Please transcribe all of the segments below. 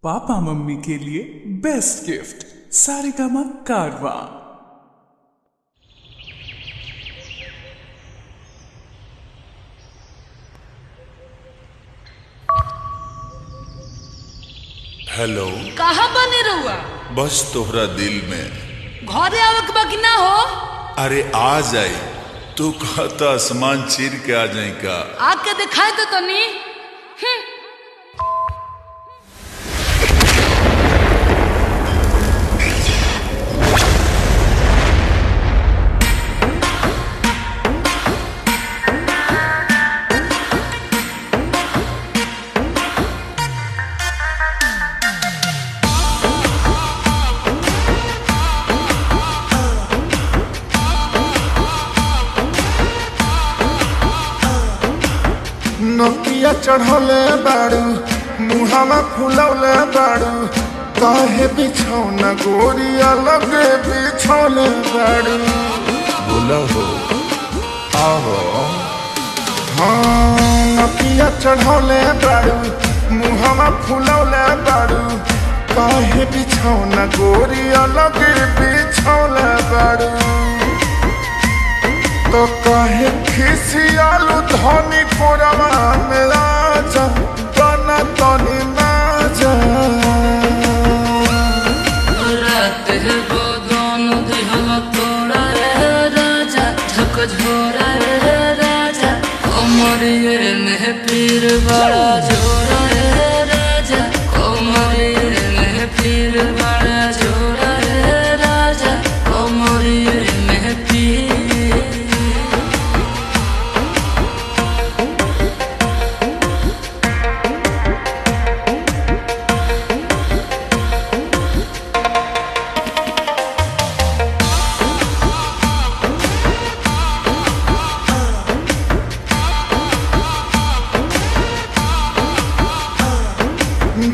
Papa mummy के लिए best gift Saregama कारवां। Hello, कहाँ बने रहुआ? बस तोहरा दिल में। घरे आवक बाकी ना हो? अरे आ जाई, तू कहता आसमान चीर के आ जाई का? आके दिखाए तो तनी। नोकिया चढ़ौले बाड़ू, मुहावा फुलौले बाड़ू, काहे बिछौना गोरिया लगे बिछौले बाड़ू। बोला हो आहो। हाँ, नोकिया चढ़ौले बाड़ू, मुहावा फुलौले बाड़ू, काहे बिछौना गोरिया लगे बिछौले बाड़ू। तो काहे खिसियालू धनी कोरवा में राजा बना तनी नाजा। रात है वो दोनों दिहला तोड़ा रे राजा, झक झोरा रे राजा, कोमरिये में पीर बड़ा झोरा रे राजा, कोमरिये में पीर बड़ा झोरा रे राजा, कोमरिये में पीर।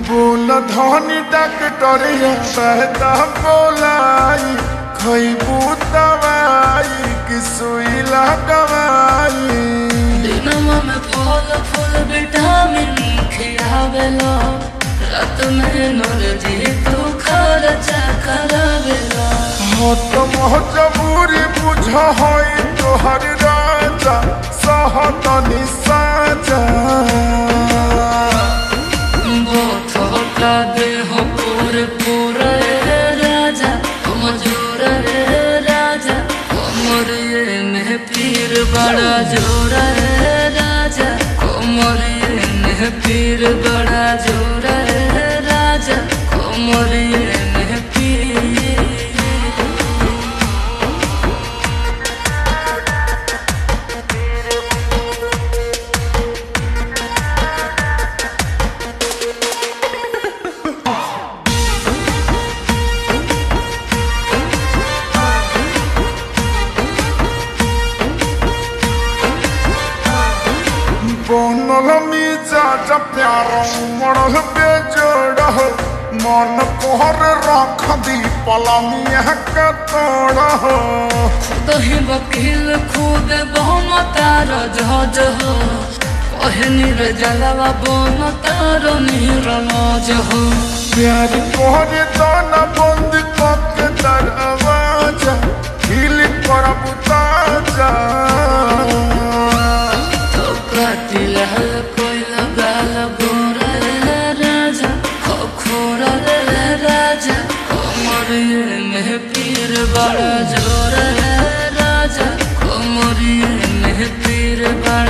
बोल धनी डॉक्टरिया सहता बोलाई, खैबू दवाई कि सुई लगवाई। दिनमा में फल फूल विटामिन खियावेला, रात में एनर्जी तू खर्चा करावेला। हो तो मजबूरी बुझ होई तोहर राजा, सहतनी साजा। बोथोटा देह पूरे पूरा रे राजा, कमजोर रे राजा, कोमरिये में पीर बड़ा जोरा रे राजा, कोमरिये में पीर बड़ा जोरा रे राजा, कोमरिये में पीर। बनल मिजाज प्यार मरल बेजोड़ हो, मन कोहर रख दी पलंगिया के तोड़ हो। दही वकील खुद बहुम तार जहाज हो, कहनी रे जलवा बोन तार नीरज हो। प्यार कोहरे दाना बंद करके दरवाजा, हिल कर बुताजा। तो काटिल कोई लगाल गोरा रे राजा, खोरा रे राजा, कोमरिये में पीर बड़ा जोर रे राजा, कोमरिये में पीर बड़ा